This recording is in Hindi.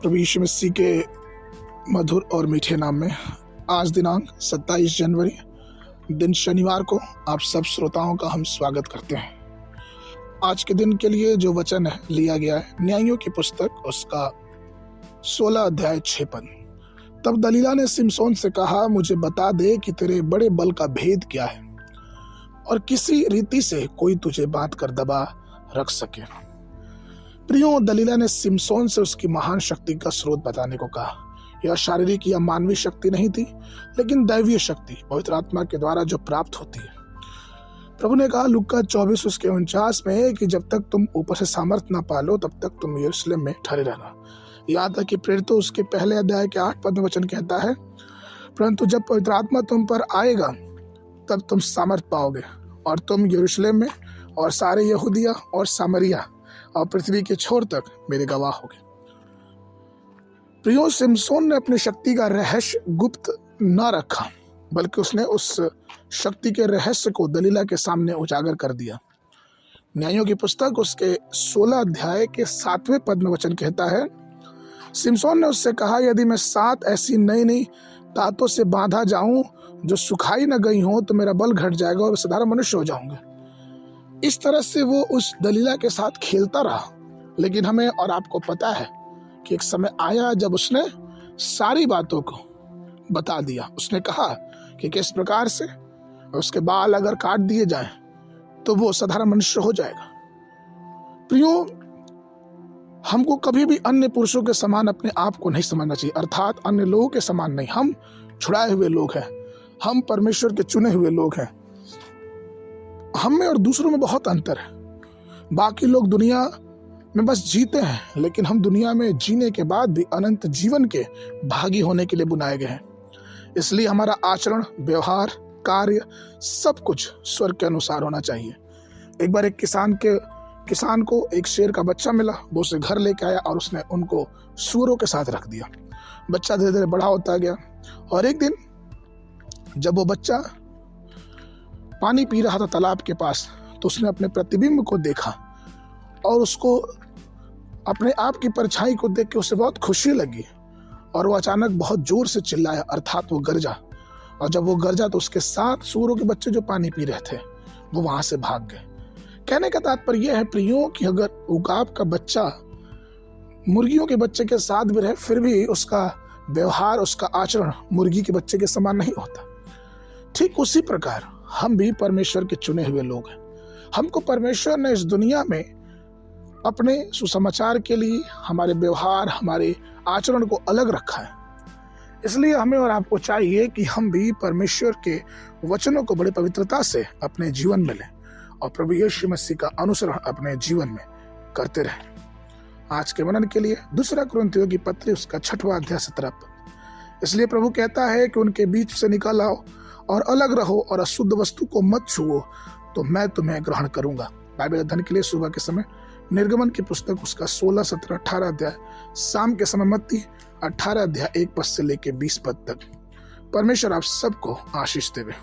प्रभु यीशु मसीह के मधुर और मीठे नाम में आज दिनांक 27 जनवरी दिन शनिवार को आप सब श्रोताओं का हम स्वागत करते हैं। आज के दिन के लिए जो वचन लिया गया है न्यायियों की पुस्तक उसका 16 अध्याय 6 पद। तब दलीला ने सिमसोन से कहा, मुझे बता दे कि तेरे बड़े बल का भेद क्या है और किसी रीति से कोई तुझे बांध कर दबा रख सके। प्रियो, दलीला ने सिमसोन से उसकी महान शक्ति का स्रोत बताने को कहा। यह शारीरिक या मानवीय शक्ति नहीं थी, लेकिन दैवीय शक्ति पवित्र आत्मा के द्वारा जो प्राप्त होती है। प्रभु ने कहा लूका 24:49 में कि जब तक तुम ऊपर से सामर्थ ना पालो तब तक तुम यरूशलेम में ठहरे रहना। यहाँ तक कि प्रेरितों उसके पहले अध्याय के 8 पद में वचन कहता है, परंतु जब पवित्र आत्मा तुम पर आएगा तब तुम सामर्थ पाओगे और तुम यरूशलेम में और सारे यहूदिया और सामरिया और पृथ्वी के छोर तक मेरे गवाह होगे। प्रियो, सिमसोन ने अपनी शक्ति का रहस्य गुप्त न रखा, बल्कि उसने उस शक्ति के रहस्य को दलीला के सामने उजागर कर दिया। न्यायों की पुस्तक उसके 16 अध्याय के 7वें पद में वचन कहता है, सिमसोन ने उससे कहा, यदि मैं 7 ऐसी नई नई तातों से बांधा जाऊं जो सुखाई न गई हो तो मेरा बल घट जाएगा और साधारण मनुष्य हो जाऊंगा। इस तरह से वो उस दलीला के साथ खेलता रहा, लेकिन हमें और आपको पता है कि एक समय आया जब उसने सारी बातों को बता दिया। उसने कहा कि किस प्रकार से उसके बाल अगर काट दिए जाएं तो वो साधारण मनुष्य हो जाएगा। प्रियो, हमको कभी भी अन्य पुरुषों के समान अपने आप को नहीं समझना चाहिए, अर्थात अन्य लोगों के समान नहीं। हम छुड़ाए हुए लोग हैं, हम परमेश्वर के चुने हुए लोग हैं। हम में और दूसरों में बहुत अंतर है। बाकी लोग दुनिया में बस जीते हैं, लेकिन हम दुनिया में जीने के बाद भी अनंत जीवन के भागी होने के लिए बुलाए गए हैं। इसलिए हमारा आचरण, व्यवहार, कार्य सब कुछ स्वर्ग के अनुसार होना चाहिए। एक बार एक किसान को एक शेर का बच्चा मिला। वो उसे घर लेके आया और उसने उनको सूअरों के साथ रख दिया। बच्चा धीरे धीरे बड़ा होता गया और एक दिन जब वो बच्चा पानी पी रहा था तालाब के पास, तो उसने अपने प्रतिबिंब को देखा और उसको अपने आप की परछाई को देख के उसे बहुत खुशी लगी और वो अचानक बहुत जोर से चिल्लाया, अर्थात वो गरजा। और जब वो गरजा तो उसके 7 सूअरों के बच्चे जो पानी पी रहे थे वो वहां से भाग गए। कहने का तात्पर्य यह है प्रियो कि अगर उकाब का बच्चा मुर्गियों के बच्चे के साथ भी रहे, फिर भी उसका व्यवहार, उसका आचरण मुर्गी के बच्चे के समान नहीं होता। ठीक उसी प्रकार हम भी परमेश्वर के चुने हुए लोग हैं। हमको परमेश्वर ने इस दुनिया में अपने सुसमाचार के लिए हमारे व्यवहार, हमारे आचरण को अलग रखा है। इसलिए हमें और आपको चाहिए कि हम भी परमेश्वर के वचनों को बड़ी पवित्रता से अपने जीवन में लें और प्रभु यीशु मसीह का अनुसरण अपने जीवन में करते रहें। आज के मनन के लिए 2 कुरिन्थियों की पत्री उसका 6वां अध्याय 17 पद। इसलिए प्रभु कहता है कि उनके बीच से निकल आओ और अलग रहो और अशुद्ध वस्तु को मत छुओ, तो मैं तुम्हें ग्रहण करूंगा। बाइबल अध्ययन के लिए सुबह के समय निर्गमन की पुस्तक उसका 16, 17, 18 अध्याय, शाम के समय मत्ती 18 अध्याय 1 पद से लेके 20 पद तक। परमेश्वर आप सबको आशीष देवे।